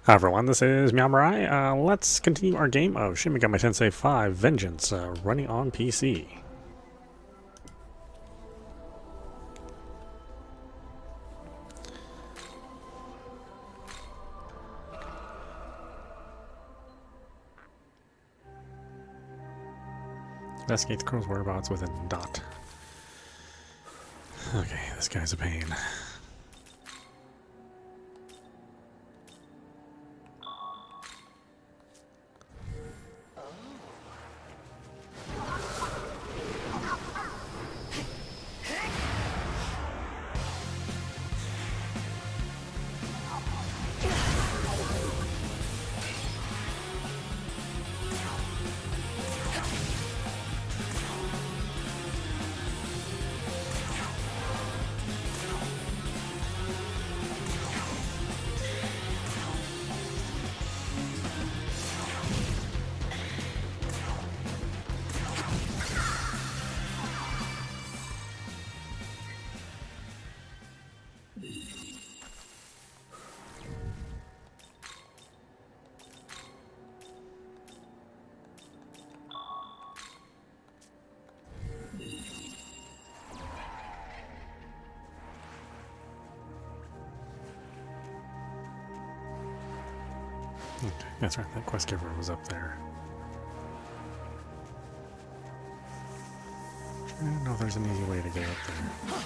Hi everyone, this is meowmurai. Let's continue our game of Shin Megami Tensei 5 Vengeance, running on PC. Investigate the crow's whereabouts within dot. Okay, this guy's a pain. Okay, that's right, that quest giver was up there. I don't know if there's an easy way to get up there.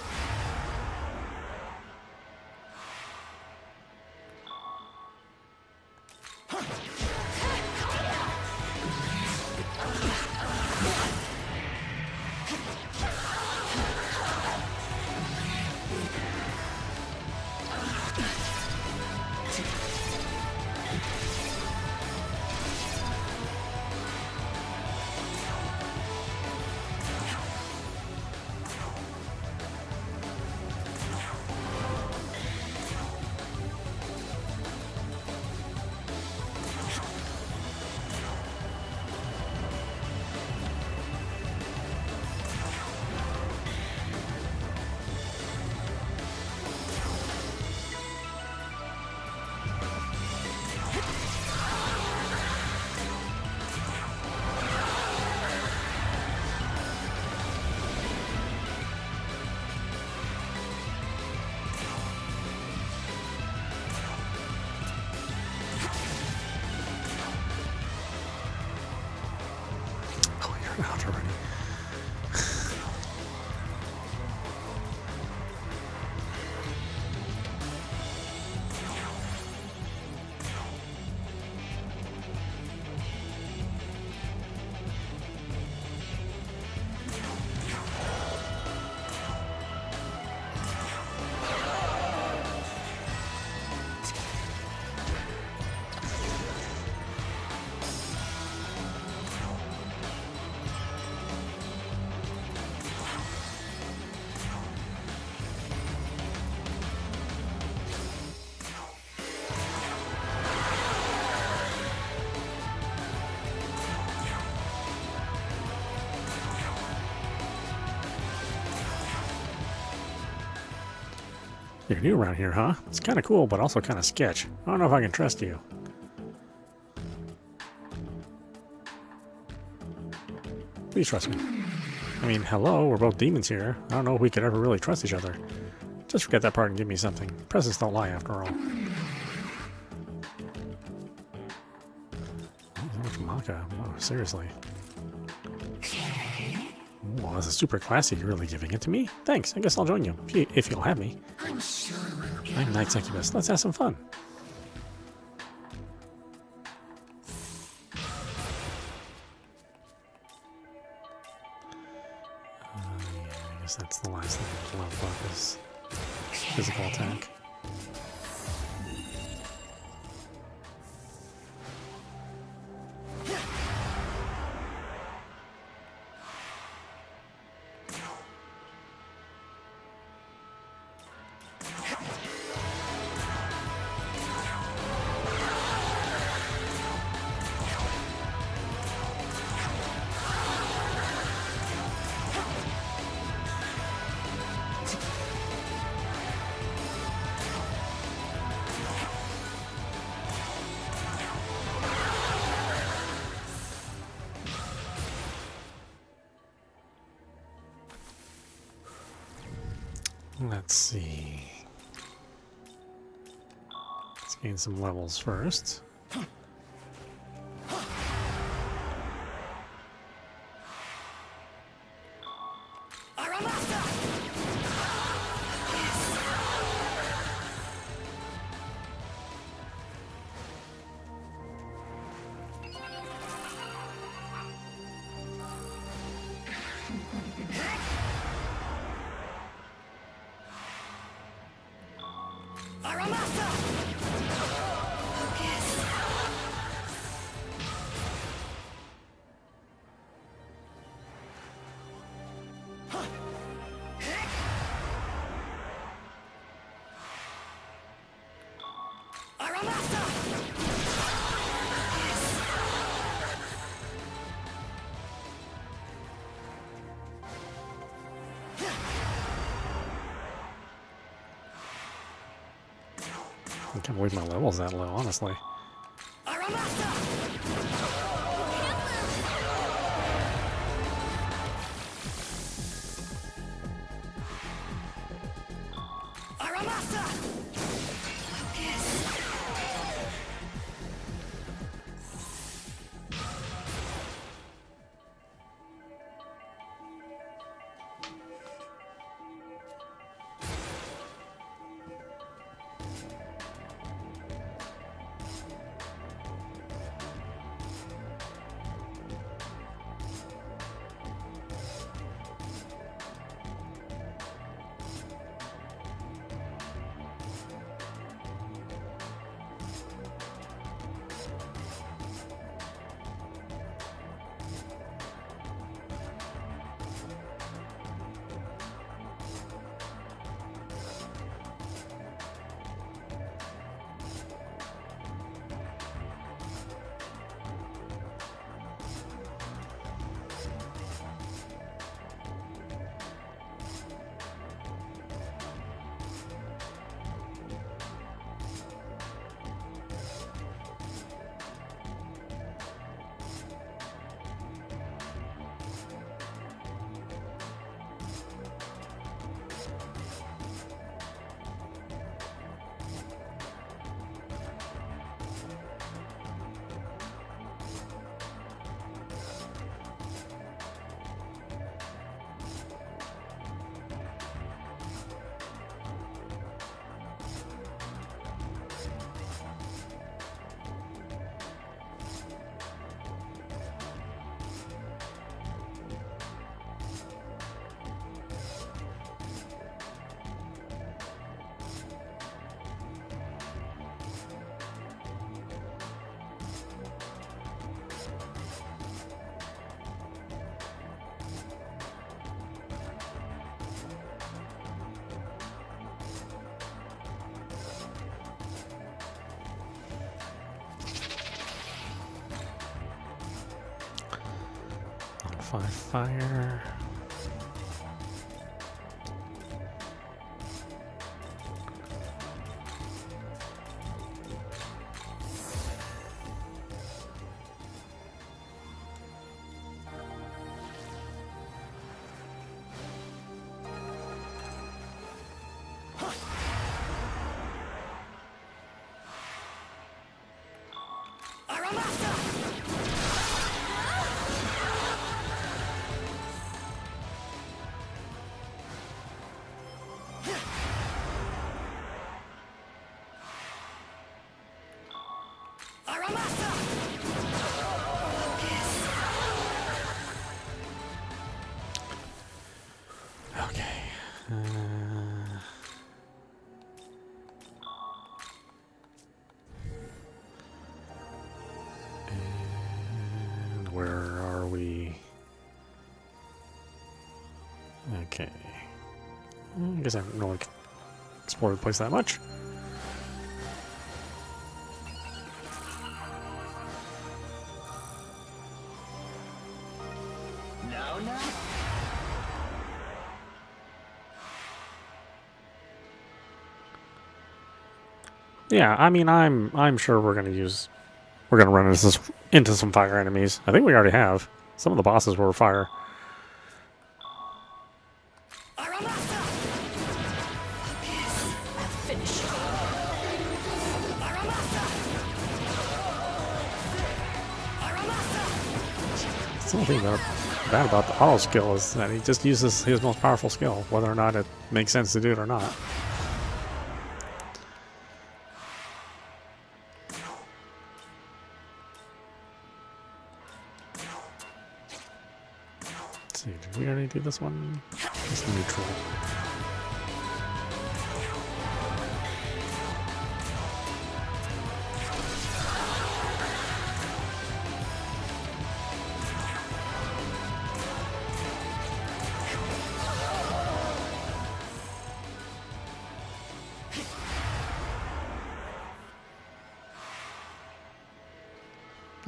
Out already. You're new around here, huh? It's kind of cool, but also kind of sketch. I don't know if I can trust you. Please trust me. I mean, hello, we're both demons here. I don't know if we could ever really trust each other. Just forget that part and give me something. Presents don't lie, after all. Oh, so much maca. Wow, seriously. Well, this is super classy. You're really giving it to me? Thanks. I guess I'll join you, if you'll have me. I'm Night Succubus. Let's have some fun. Yeah, I guess that's the last thing to level up is physical attack. Let's see. Let's gain some levels first. I can't believe my level's that low, honestly. Fire. Where are we? Okay. I guess I haven't really explored the place that much. No. Yeah, I mean, I'm sure we're gonna run into some fire enemies. I think we already have. Some of the bosses were fire. the only thing bad about the auto skill is that he just uses his most powerful skill, whether or not it makes sense to do it or not. Let's see, did we already do this one? It's neutral.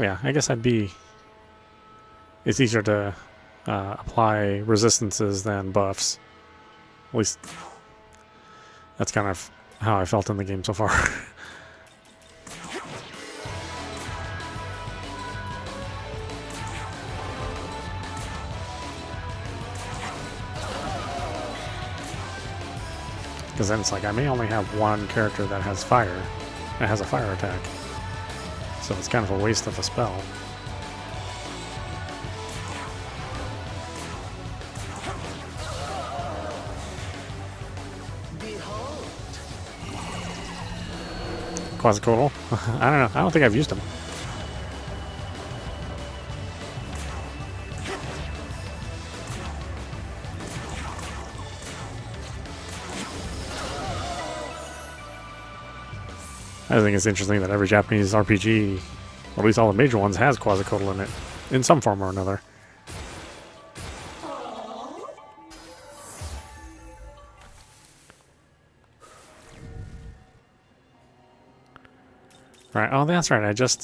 Yeah, I guess it's easier to apply resistances than buffs. At least that's kind of how I felt in the game so far. Because then it's like I may only have one character that has fire, that has a fire attack. So it's kind of a waste of a spell. Quasicotal? I don't know. I don't think I've used him. I think it's interesting that every Japanese RPG, or at least all the major ones, has Quasicotal in it, in some form or another. Right. Oh, that's right. I just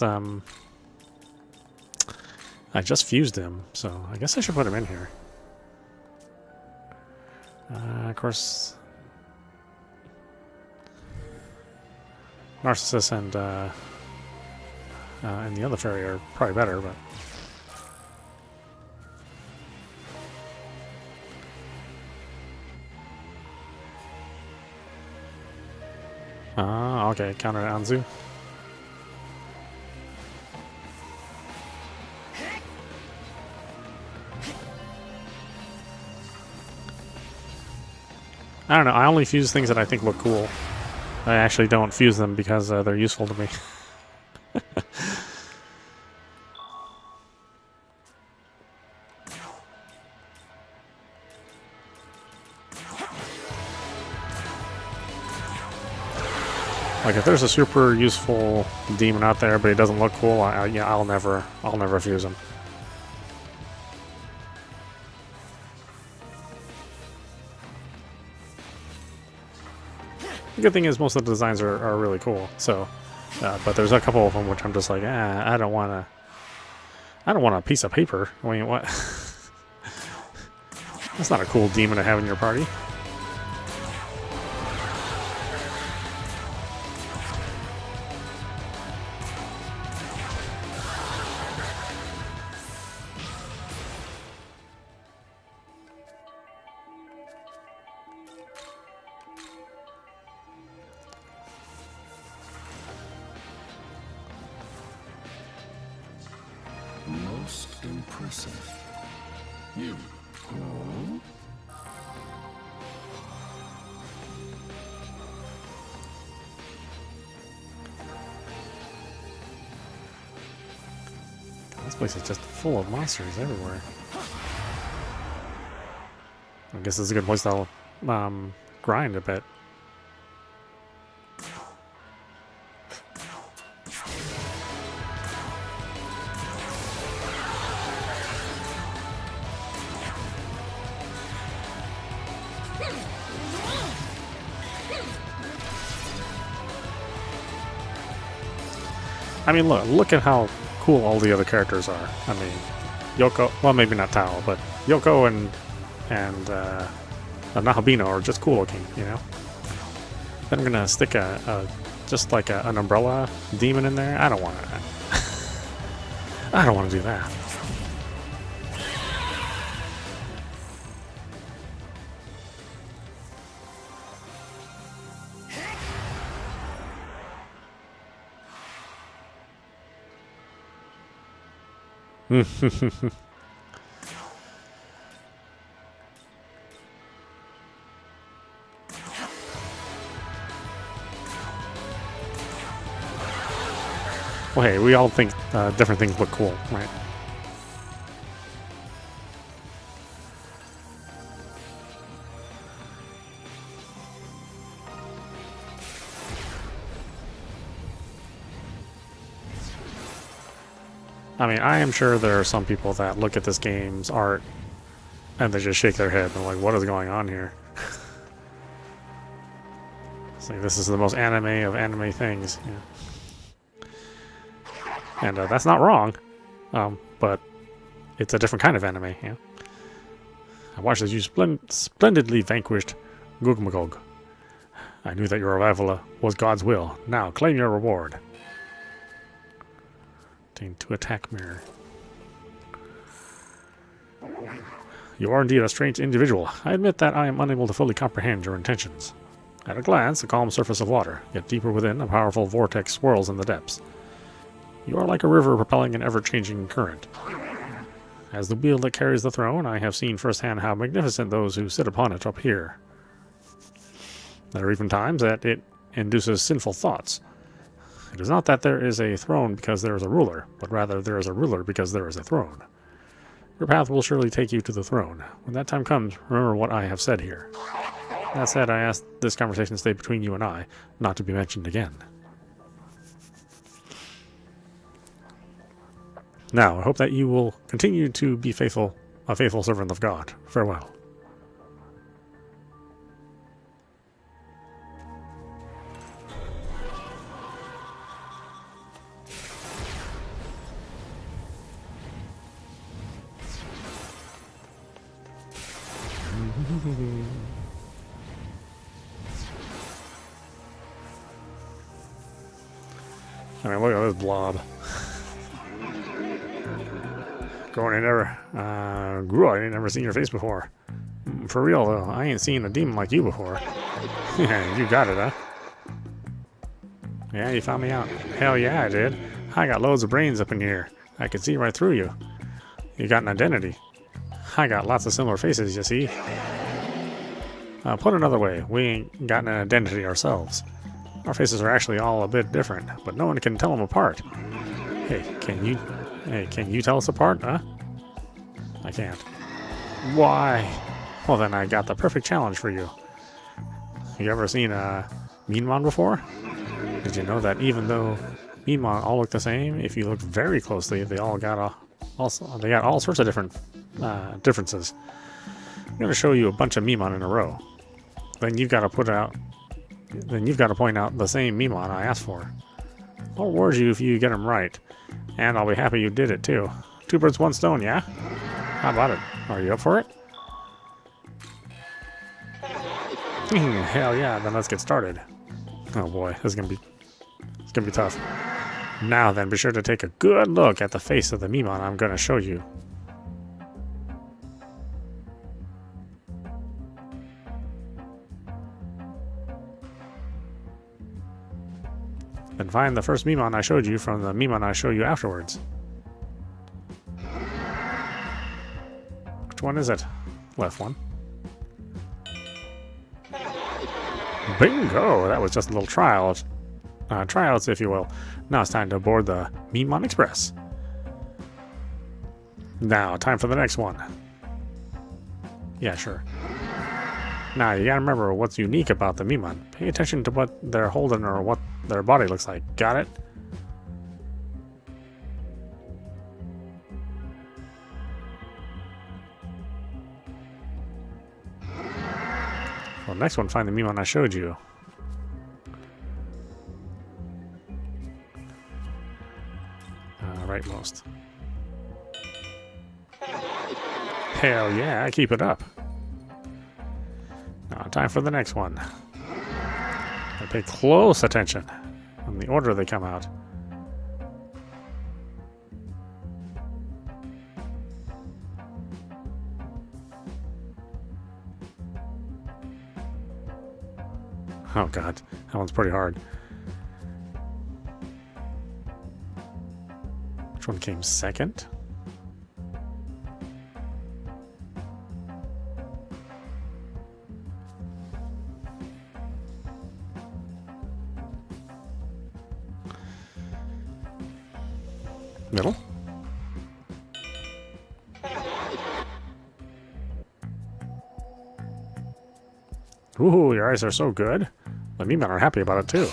fused him, so I guess I should put him in here. Of course, Narcissus and the other fairy are probably better, but okay, counter to Anzu. I don't know, I only fuse things that I think look cool. I actually don't fuse them because they're useful to me. Like if there's a super useful demon out there, but he doesn't look cool, I'll never fuse him. The good thing is most of the designs are really cool. So, but there's a couple of them which I'm just like, I don't want a piece of paper. I mean, what? That's not a cool demon to have in your party. Most impressive. You. Oh? This place is just full of monsters everywhere. I guess this is a good place to grind a bit. I mean, look at how cool all the other characters are. I mean, Yoko, well, maybe not Tao, but Yoko and Nahabino are just cool looking, you know? Then I'm gonna stick just like an umbrella demon in there. I don't want to. I don't want to do that. Well, hey, we all think different things look cool, right? I mean, I am sure there are some people that look at this game's art and they just shake their head and they're like, what is going on here? It's like, this is the most anime of anime things. Yeah. And that's not wrong, but it's a different kind of anime. Yeah. I watched as you splendidly vanquished Gugmagog. I knew that your arrival was God's will. Now, claim your reward. Obtain 2 attack mirror. You are indeed a strange individual. I admit that I am unable to fully comprehend your intentions. At a glance, a calm surface of water, yet deeper within, a powerful vortex swirls in the depths. You are like a river propelling an ever-changing current. As the wheel that carries the throne, I have seen firsthand how magnificent those who sit upon it appear. There are even times that it induces sinful thoughts. It is not that there is a throne because there is a ruler, but rather there is a ruler because there is a throne. Your path will surely take you to the throne. When that time comes, remember what I have said here. That said, I ask this conversation to stay between you and I, not to be mentioned again. Now, I hope that you will continue to be a faithful servant of God. Farewell. I mean, look at this blob. Going I never grew. I ain't never seen your face before. For real though, I ain't seen a demon like you before. Yeah, you got it, huh? Yeah, you found me out. Hell yeah, I did. I got loads of brains up in here. I can see right through you. You got an identity. I got lots of similar faces, you see. Put another way, we ain't got an identity ourselves. Our faces are actually all a bit different, but no one can tell them apart. Hey, can you tell us apart, huh? I can't. Why? Well, then I got the perfect challenge for you. You ever seen a Meanmon before? Did you know that even though Meanmon all look the same, if you look very closely, they got all sorts of different differences. I'm going to show you a bunch of Meemon in a row. Then you've got to point out the same Meemon I asked for. I'll reward you if you get them right, and I'll be happy you did it too. 2 birds, 1 stone, yeah? How about it? Are you up for it? Hell yeah! Then let's get started. Oh boy, it's gonna be tough. Now then, be sure to take a good look at the face of the Meemon I'm gonna show you. Then find the first Meemon I showed you from the Meemon I show you afterwards. Which one is it? Left one. Bingo! That was just a little tryouts, if you will. Now it's time to board the Meemon Express. Now, time for the next one. Yeah, sure. Now, you gotta remember what's unique about the Meemon. Pay attention to what they're holding or what their body looks like. Got it? Well, next one, find the Meemon I showed you. Rightmost. Hell yeah, keep it up. Now, time for the next one. I pay close attention on the order they come out. Oh god, that one's pretty hard. Which one came second? Middle? Ooh, your eyes are so good. The Memen are happy about it too.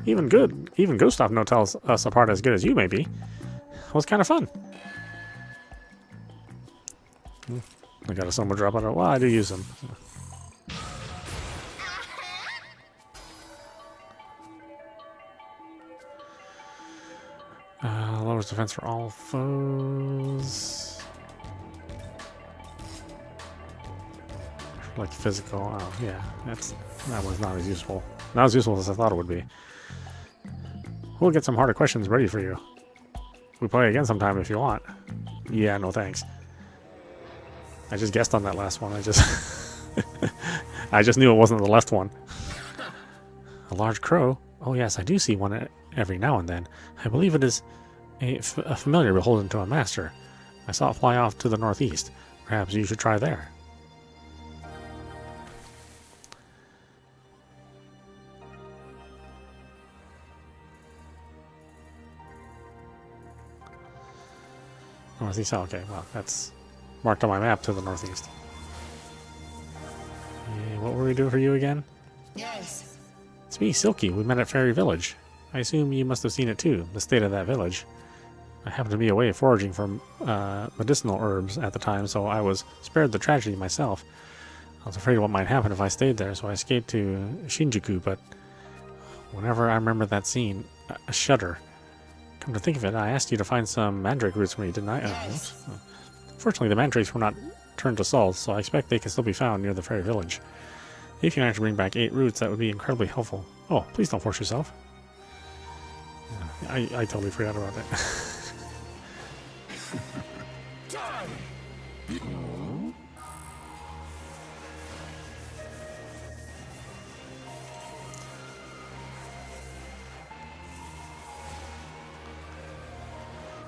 Even Gustav no tells us apart as good as you may be. It was kind of fun. I got a Soma drop on it. Well, I do use them. Lowers defense for all foes. Like physical. Oh, yeah. That was not as useful. Not as useful as I thought it would be. We'll get some harder questions ready for you. We play again sometime if you want. Yeah, no thanks. I just guessed on that last one. I just knew it wasn't the left one. A large crow? Oh yes, I do see one every now and then. I believe it is a familiar beholden to a master. I saw it fly off to the northeast. Perhaps you should try there. Northeast, okay, well, that's marked on my map to the northeast. What were we doing for you again? Yes. It's me, Silky. We met at Fairy Village. I assume you must have seen it too, the state of that village. I happened to be away foraging for medicinal herbs at the time, so I was spared the tragedy myself. I was afraid of what might happen if I stayed there, so I escaped to Shinjuku, but whenever I remember that scene, I shudder. Come to think of it, I asked you to find some mandrake roots for me, didn't I? Yes. Fortunately, the mandrakes were not turned to salt, so I expect they can still be found near the fairy village. If you manage to bring back 8 roots, that would be incredibly helpful. Oh, please don't force yourself. I totally forgot about that.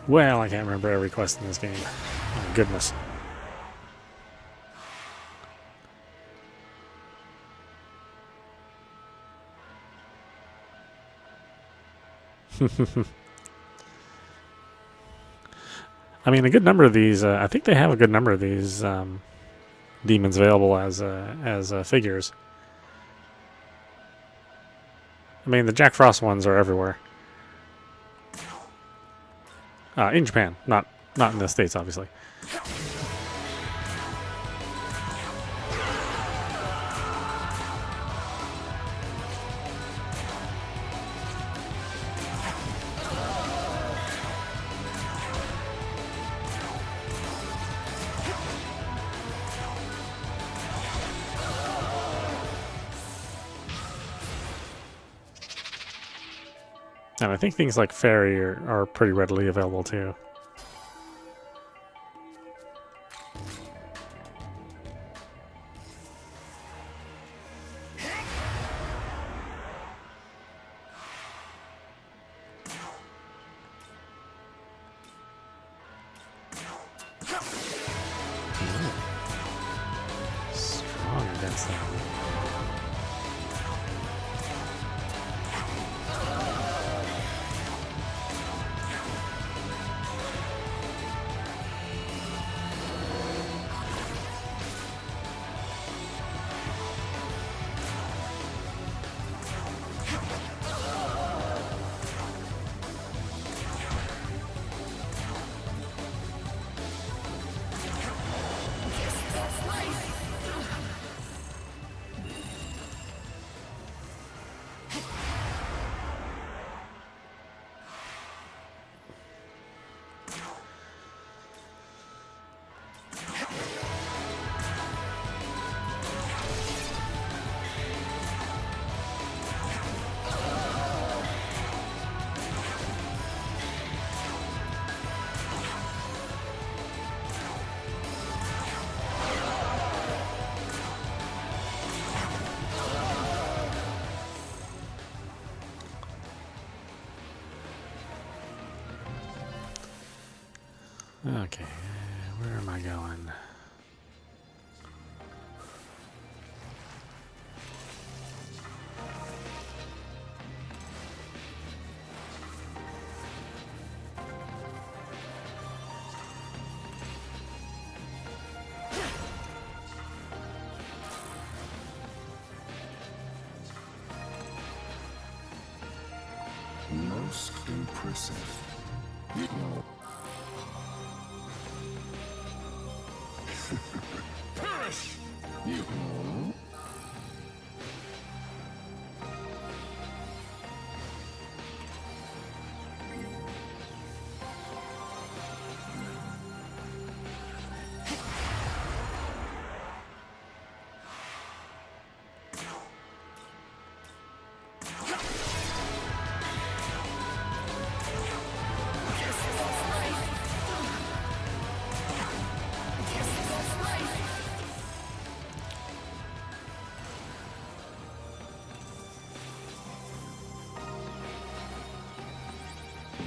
Well, I can't remember every quest in this game. My goodness. I mean, a good number of these. I think they have a good number of these demons available as figures. I mean, the Jack Frost ones are everywhere. In Japan, not in the States, obviously. And I think things like Fairy are pretty readily available too. Strong against them. Okay, where am I going? Most impressive. You perish! You.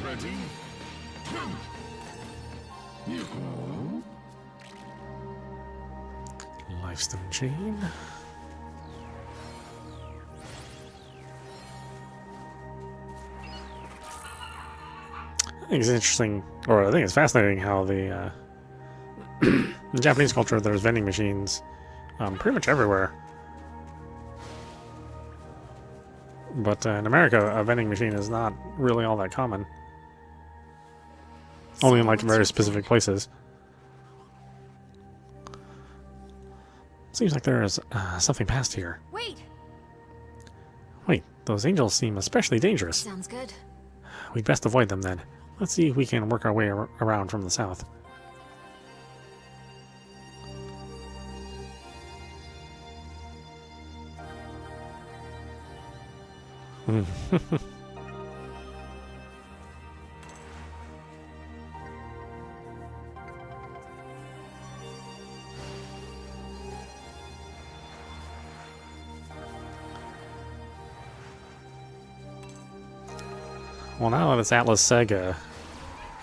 Ready? You. Lifestone chain. I think it's interesting, or I think it's fascinating how the in Japanese culture there's vending machines pretty much everywhere. But in America, a vending machine is not really all that common. Only in like very specific places. Seems like there is something past here. Wait! Wait, those angels seem especially dangerous. Sounds good. We'd best avoid them then. Let's see if we can work our way around from the south. Well, now that it's Atlas Sega,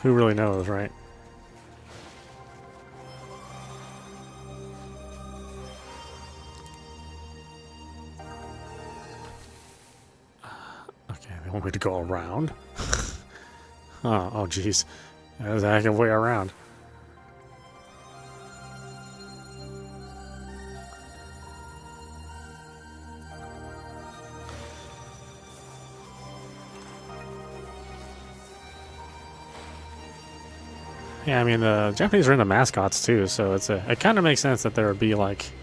who really knows, right? Okay, they want me to go around. Oh, jeez. There's a heck of a way around. Yeah, I mean, the Japanese are into mascots too, so it kind of makes sense that there would be like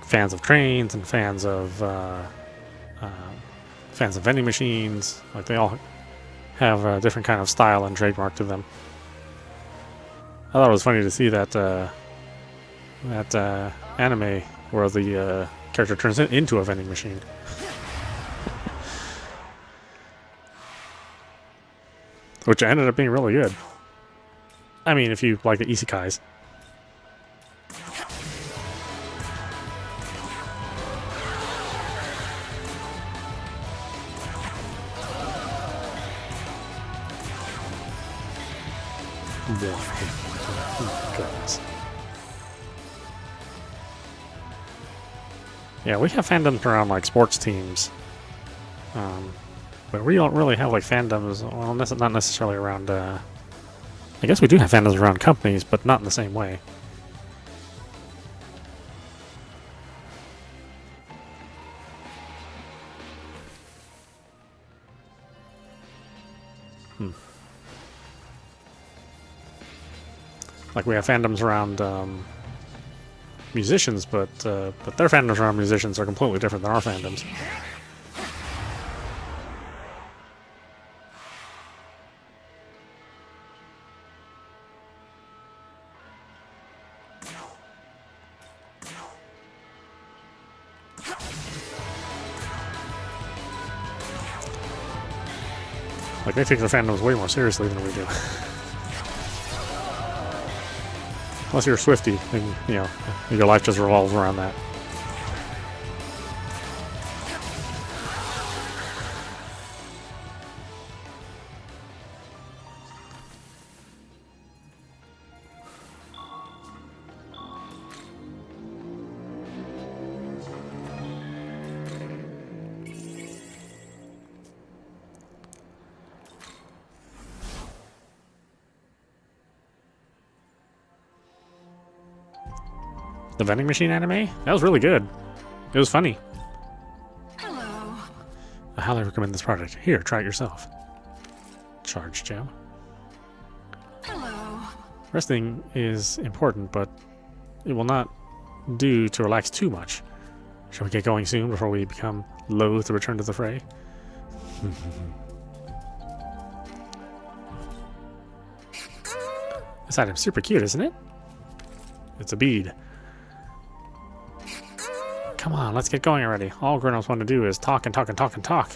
fans of trains and fans of vending machines. Like they all have a different kind of style and trademark to them. I thought it was funny to see that anime where the character turns into a vending machine. Which ended up being really good. I mean, if you like the isekais. Yeah, we have fandoms around like sports teams. But we don't really have like fandoms, well, not necessarily around I guess we do have fandoms around companies, but not in the same way. Like we have fandoms around musicians, but their fandoms around musicians are completely different than our fandoms. Like, they take their fandoms way more seriously than we do. Unless you're a Swiftie, then, you know, your life just revolves around that. The vending machine anime? That was really good. It was funny. Hello. highly recommend this product. Here, try it yourself. Charge gem. Hello. Resting is important, but it will not do to relax too much. Shall we get going soon before we become loath to return to the fray? This item's super cute, isn't it? It's a bead. Come on, let's get going already. All grown-ups want to do is talk and talk and talk and talk.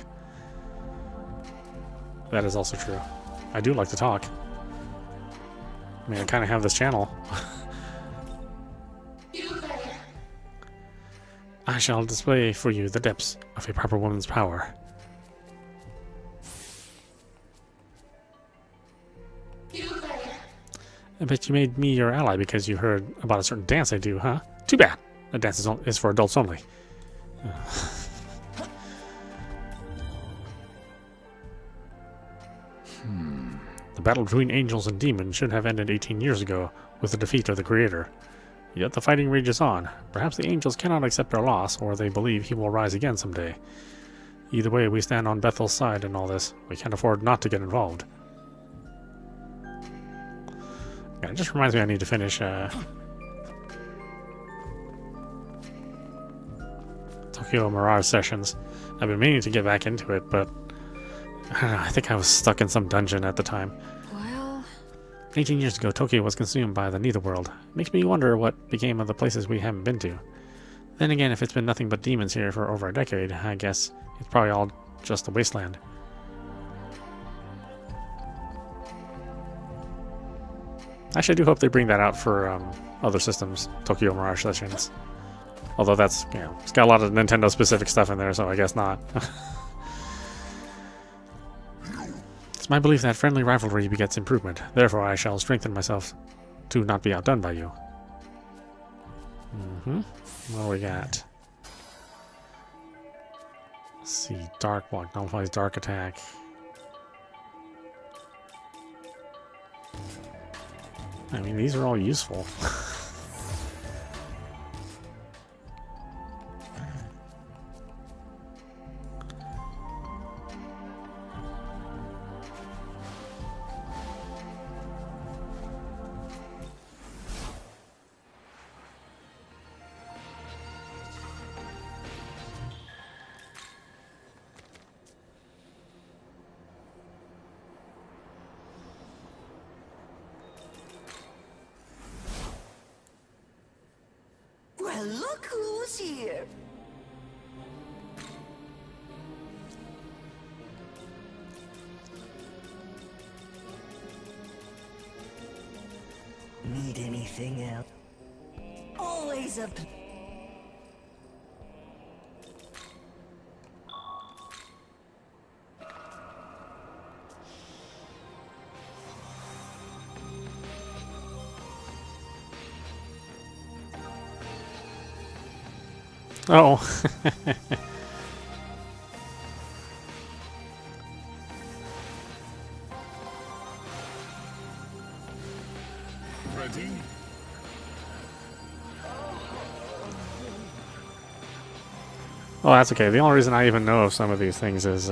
That is also true. I do like to talk. I mean, I kind of have this channel. I shall display for you the depths of a proper woman's power. I bet you made me your ally because you heard about a certain dance I do, huh? Too bad. That dance is for adults only. The battle between angels and demons should have ended 18 years ago with the defeat of the Creator. Yet the fighting rages on. Perhaps the angels cannot accept their loss, or they believe he will rise again someday. Either way, we stand on Bethel's side in all this. We can't afford not to get involved. Yeah, it just reminds me I need to finish Tokyo Mirage sessions. I've been meaning to get back into it, but I don't know, I think I was stuck in some dungeon at the time. Well, 18 years ago, Tokyo was consumed by the Netherworld. Makes me wonder what became of the places we haven't been to. Then again, if it's been nothing but demons here for over a decade, I guess it's probably all just a wasteland. Actually, I do hope they bring that out for other systems, Tokyo Mirage sessions. Although that's, you know, it's got a lot of Nintendo-specific stuff in there, so I guess not. It's my belief that friendly rivalry begets improvement. Therefore, I shall strengthen myself to not be outdone by you. What do we got? Let's see. Dark block nullifies dark attack. I mean, these are all useful. well, look who's here. Need anything else? Always a... Oh. Ready? Oh, that's okay. The only reason I even know of some of these things is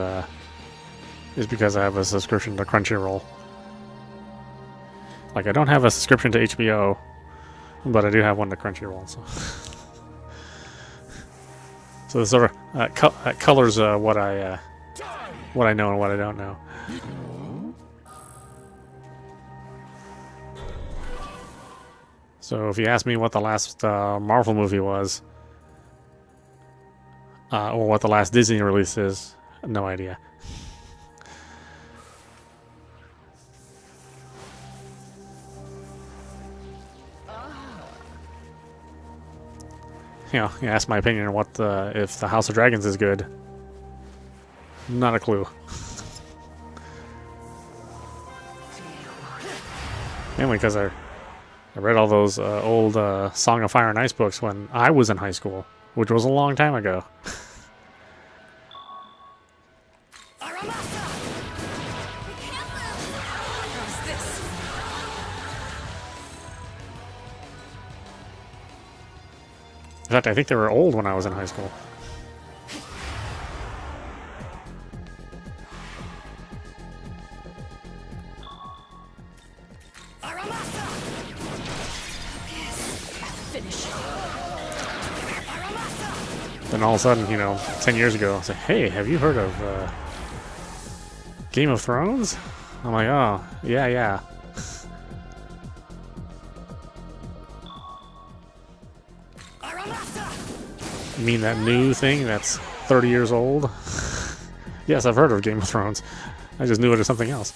because I have a subscription to Crunchyroll. Like, I don't have a subscription to HBO, but I do have one to Crunchyroll. So this sort of colors what I know and what I don't know. So if you ask me what the last Marvel movie was, or what the last Disney release is, no idea. You know, you ask my opinion on what if the House of Dragons is good. Not a clue. Mainly because I read all those old Song of Fire and Ice books when I was in high school, which was a long time ago. In fact, I think they were old when I was in high school. Aramasa! Yes, I'll finish it. Aramasa! Then all of a sudden, you know, 10 years ago, I said, hey, have you heard of Game of Thrones? I'm like, oh, yeah. Aramasa! You mean that new thing that's 30 years old? Yes, I've heard of Game of Thrones. I just knew it as something else.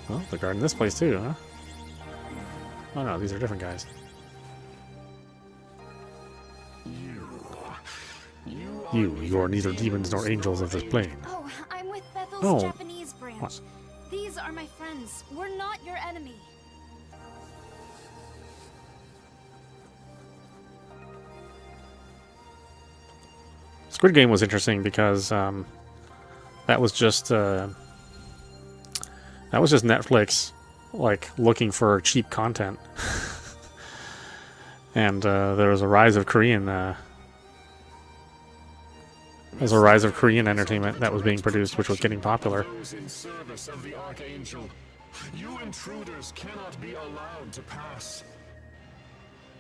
Well, they're guarding this place too, huh? Oh no, these are different guys. You are neither demons nor angels of this plane. Oh, I'm with Bethel's Oh. Japanese branch. What? These are my friends. We're not your enemy. Squid Game was interesting because that was just Netflix, like, looking for cheap content, and there was a rise of Korean. There's a rise of Korean entertainment that was being produced, which was getting popular. Those in service of the Archangel. You intruders cannot be allowed to pass.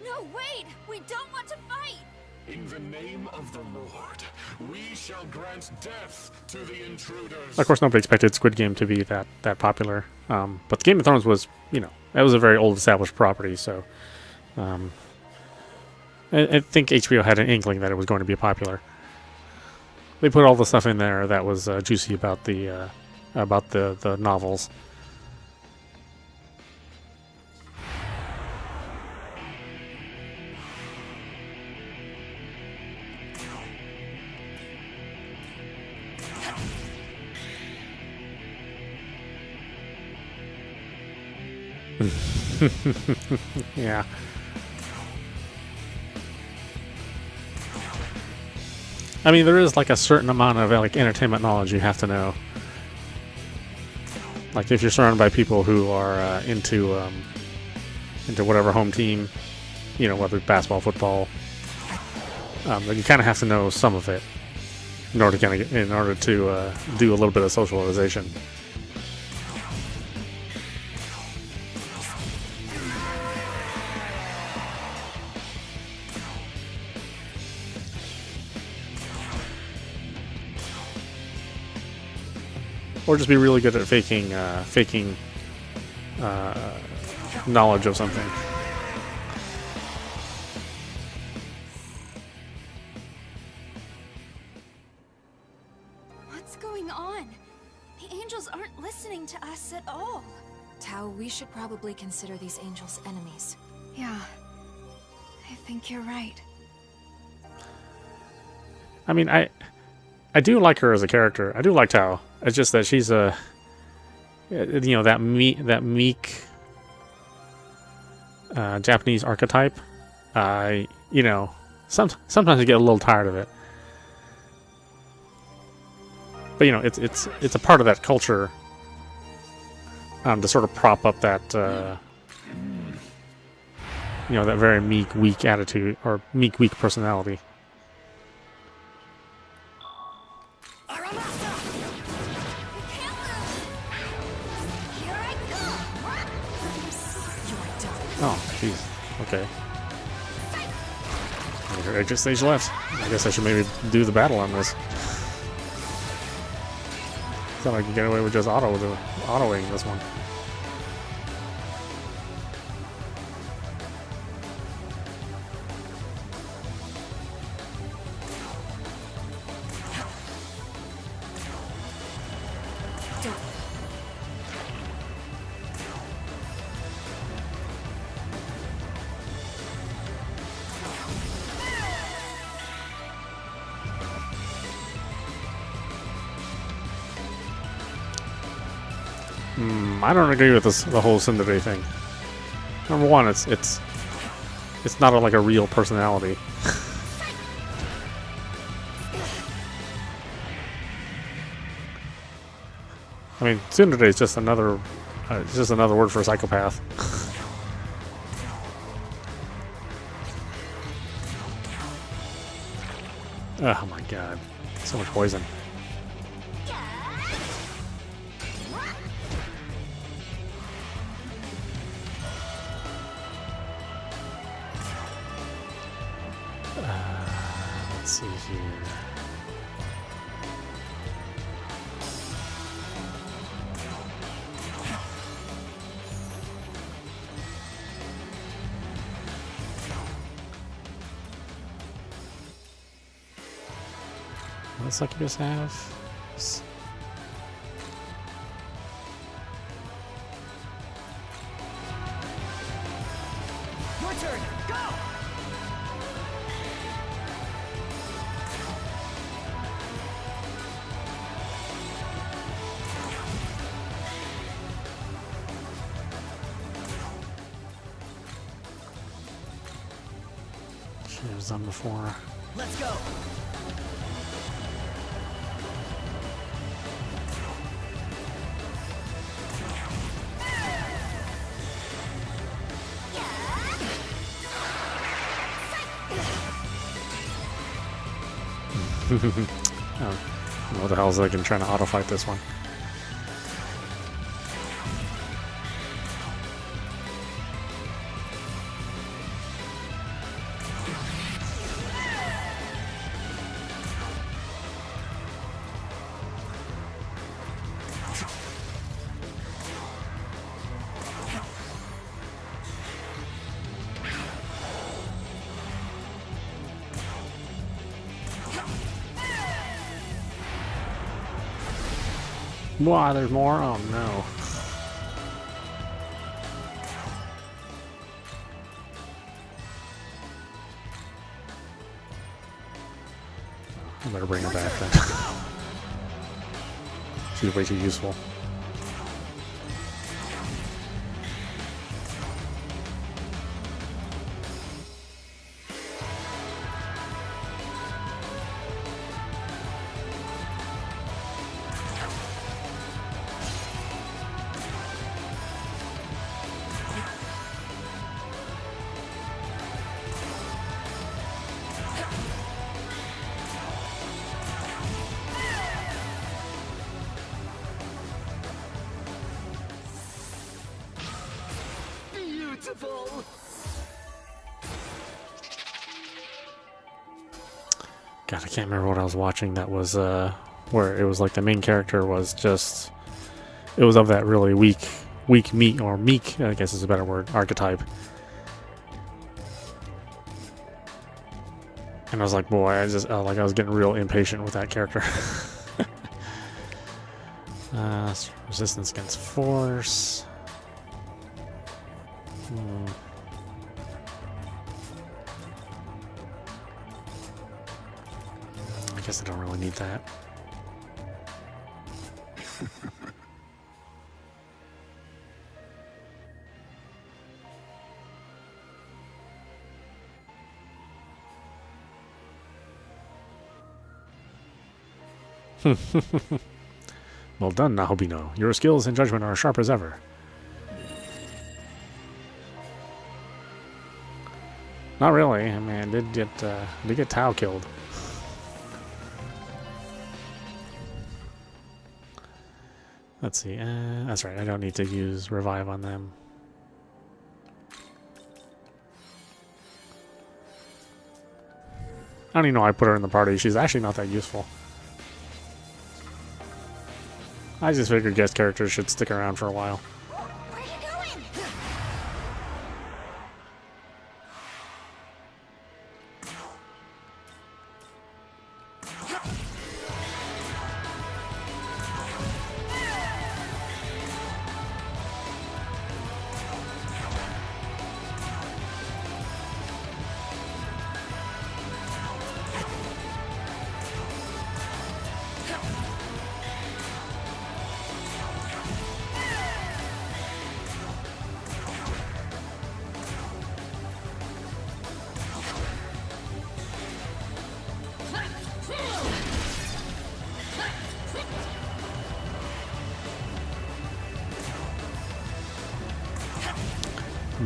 No, wait! We don't want to fight! In the name of the Lord, we shall grant death to the intruders. Of course, nobody expected Squid Game to be that popular, but Game of Thrones was, you know, that was a very old established property, so I think HBO had an inkling that it was going to be popular. They put all the stuff in there that was juicy about the novels. Yeah. I mean, there is like a certain amount of like entertainment knowledge you have to know. Like if you're surrounded by people who are into whatever home team, you know, whether it's basketball, football, then you kind of have to know some of it in order to do a little bit of socialization. Or just be really good at faking knowledge of something. What's going on? The angels aren't listening to us at all. Tao, we should probably consider these angels enemies. Yeah, I think you're right. I mean, I do like her as a character. I do like Tao. It's just that she's that meek Japanese archetype. You know, sometimes I get a little tired of it. But you know, it's a part of that culture to sort of prop up that that very meek, weak attitude or meek, weak personality. Oh, jeez. Okay. Exit stage left. I guess I should maybe do the battle on this. Thought I could get away with just autoing this one. I don't agree with the whole Tsundere thing. Number one, it's not like a real personality. I mean, tsundere is just another, it's just another word for psychopath. Oh my god, so much poison. Let's see here. What does Succubus have? Your turn. Go. She was done before. Let's go. Oh, what the hell is like trying to auto fight this one? Wow, there's more? Oh no. I better bring her back then. She's way too useful. Beautiful. God, I can't remember what I was watching that was where it was like the main character was just, it was of that really weak meat, or meek, I guess is a better word, archetype. And I was like, boy, I just like I was getting real impatient with that character. Resistance against force. I guess I don't really need that. Well done, Nahobino. Your skills and judgment are sharp as ever. Not really. I mean, I did get Tao killed. Let's see. That's right. I don't need to use revive on them. I don't even know why I put her in the party. She's actually not that useful. I just figured guest characters should stick around for a while. Where are you going?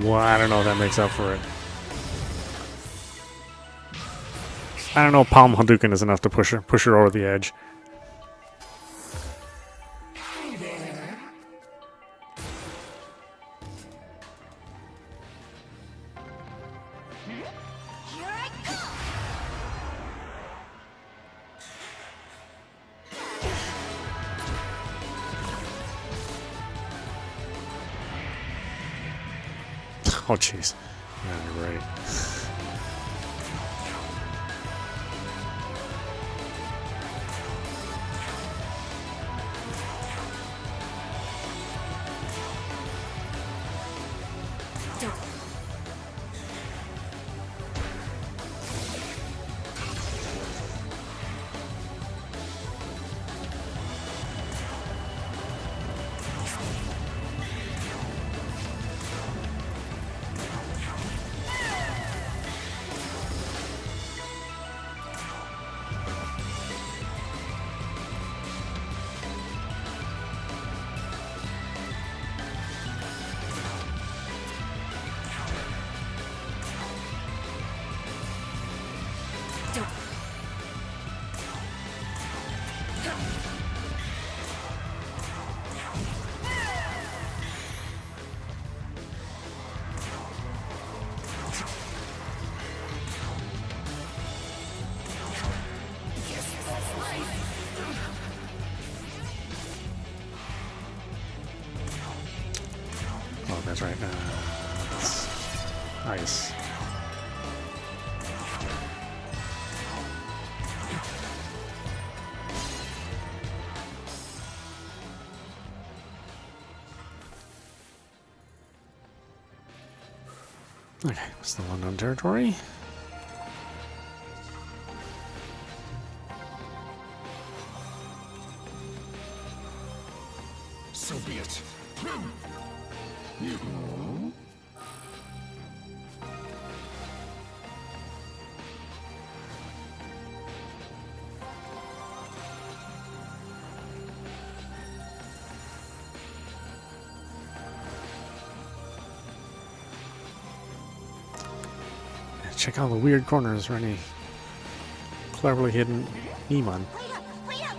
Well, I don't know if that makes up for it. I don't know. Palm Hadouken is enough to push her over the edge. Here I go! Oh, jeez. Yeah, you're right. Oh, that's right. Ice. Okay, still unknown territory. So be it. Check out the weird corners for any cleverly hidden Emon. Wait up! Wait up!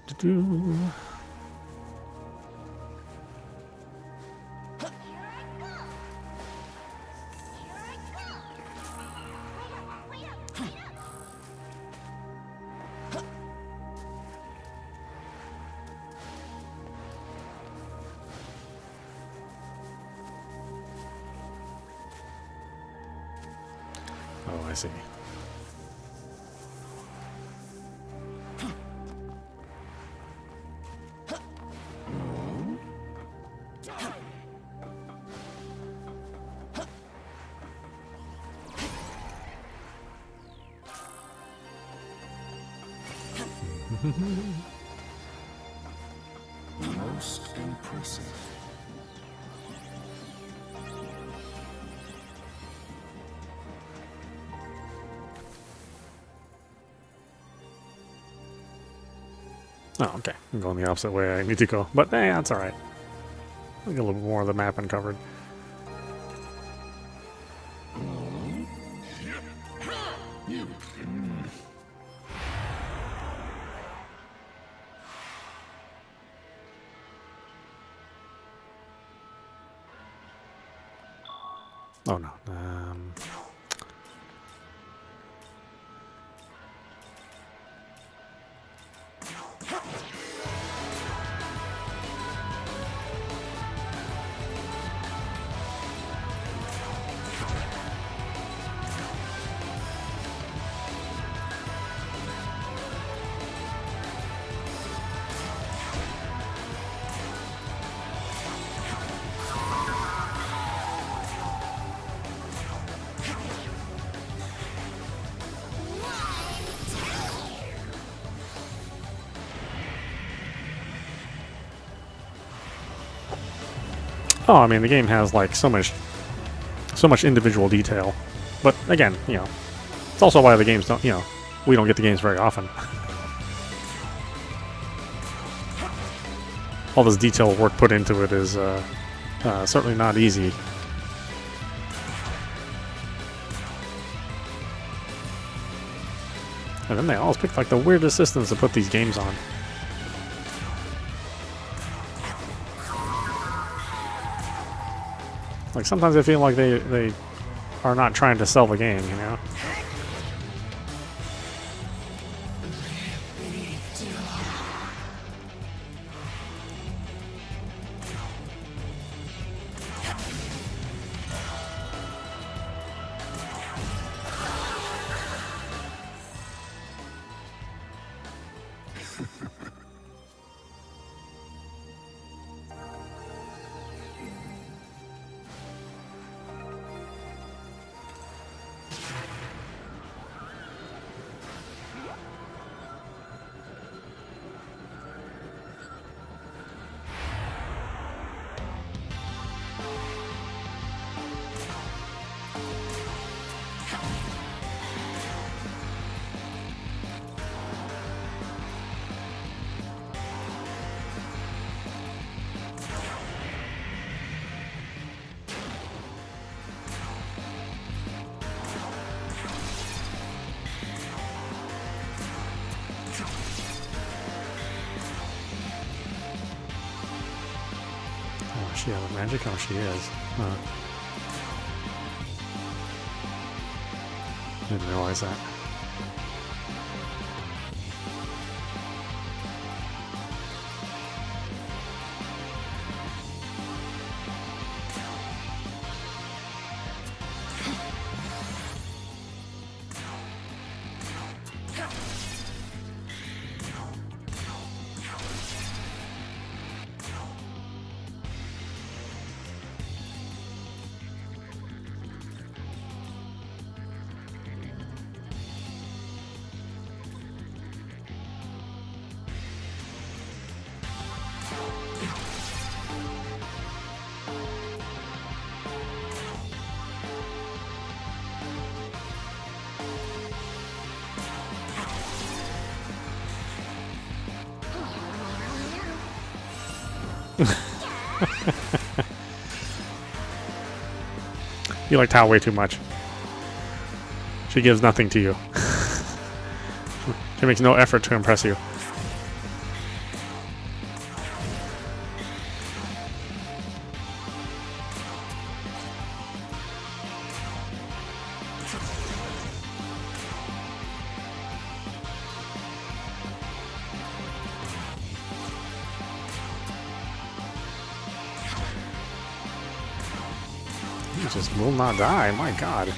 Do-do-do. Oh, I see. Most impressive. Oh, okay. I'm going the opposite way I need to go. But, hey, that's alright. I'll get a little bit more of the map uncovered. Oh, no. Oh, I mean, the game has like so much individual detail. But again, you know, it's also why the games don't, you know, we don't get the games very often. All this detailed work put into it is certainly not easy. And then they always pick like the weirdest systems to put these games on. Like sometimes I feel like they are not trying to sell the game, you know? She has magic? Oh, she is. Huh. Didn't realize that. You like Tao way too much. She gives nothing to you. She makes no effort to impress you. You just will not die, my god.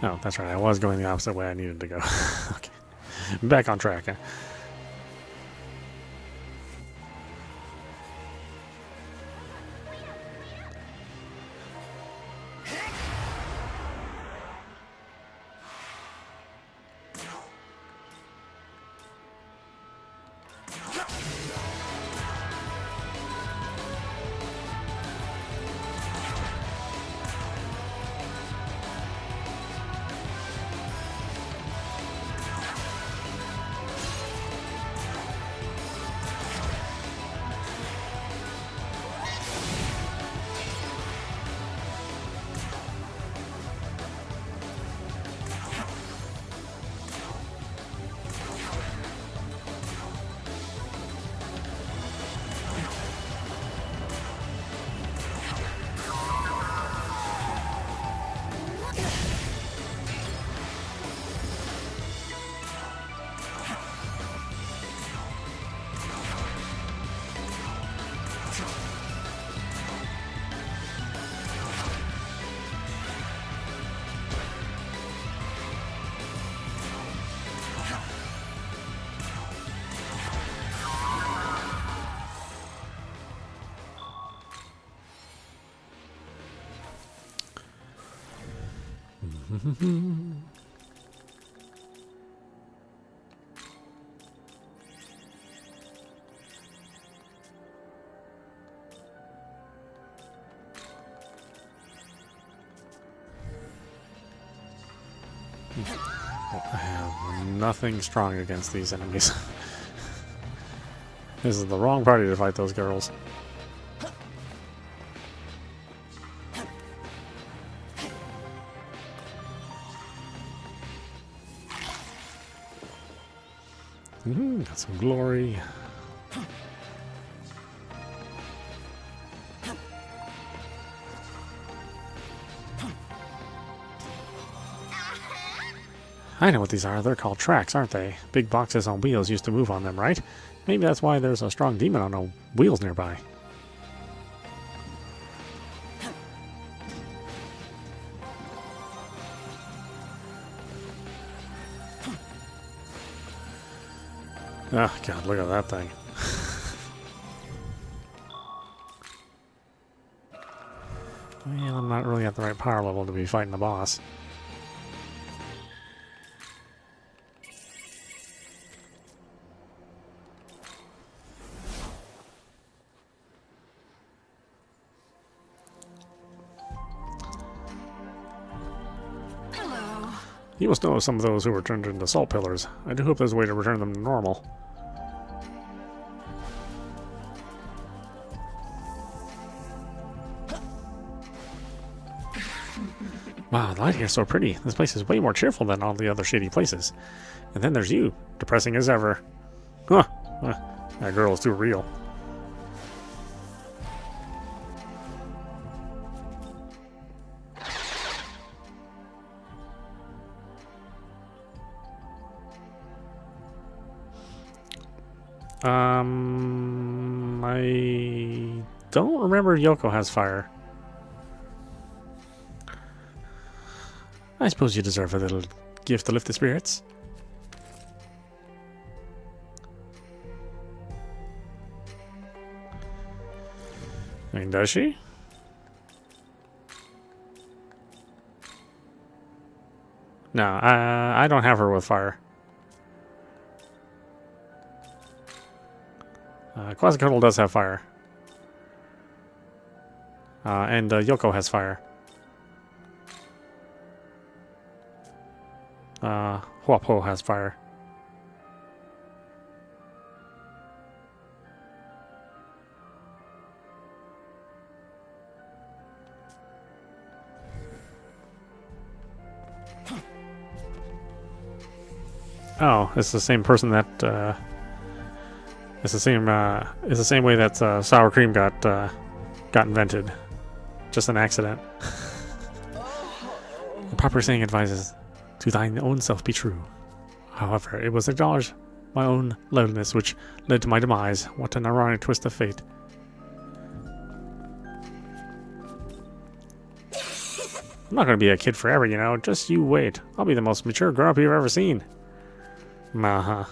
Oh, that's right. I was going the opposite way I needed to go. Okay. Back on track. I have nothing strong against these enemies. This is the wrong party to fight those girls. Got some glory. I know what these are. They're called tracks, aren't they? Big boxes on wheels used to move on them, right? Maybe that's why there's a strong demon on the wheels nearby. Oh, God, look at that thing. Well, I'm not really at the right power level to be fighting the boss. Hello. You must know some of those who were turned into salt pillars. I do hope there's a way to return them to normal. Wow, the light here is so pretty. This place is way more cheerful than all the other shady places. And then there's you, depressing as ever. Huh, that girl is too real. I don't remember if Yoko has fire. I suppose you deserve a little gift to lift the spirits. I mean, does she? No, I don't have her with fire. Quasicodal does have fire. And Yoko has fire. Huapo has fire. Oh, it's the same person that it's the same way that sour cream got invented. Just an accident. The proper saying advises, "To thine own self be true." However, it was acknowledged my own loneliness which led to my demise. What an ironic twist of fate. I'm not going to be a kid forever, you know. Just you wait. I'll be the most mature grown-up you've ever seen. Uh-huh.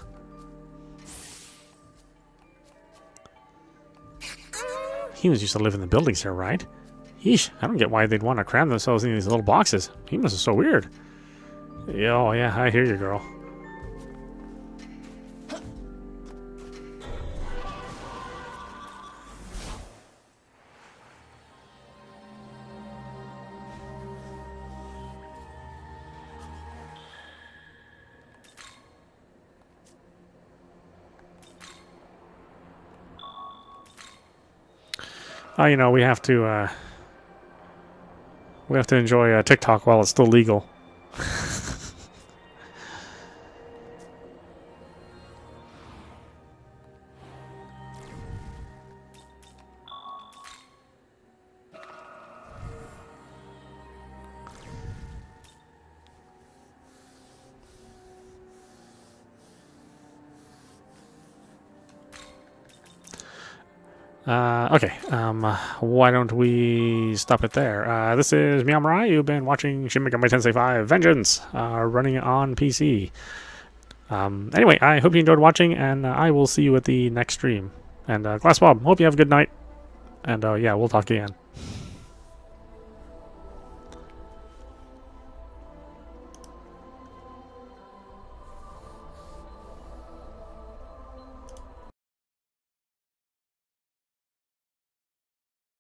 Humans used to live in the buildings here, right? Yeesh, I don't get why they'd want to cram themselves in these little boxes. Humans are so weird. Yeah, oh yeah, I hear you, girl. You know, we have to enjoy TikTok while it's still legal. Okay, why don't we stop it there? This is meowmurai. You've been watching Shin Megami Tensei 5 Vengeance, running on PC. Anyway, I hope you enjoyed watching, and I will see you at the next stream. And Glass Bob, hope you have a good night. And yeah, we'll talk again.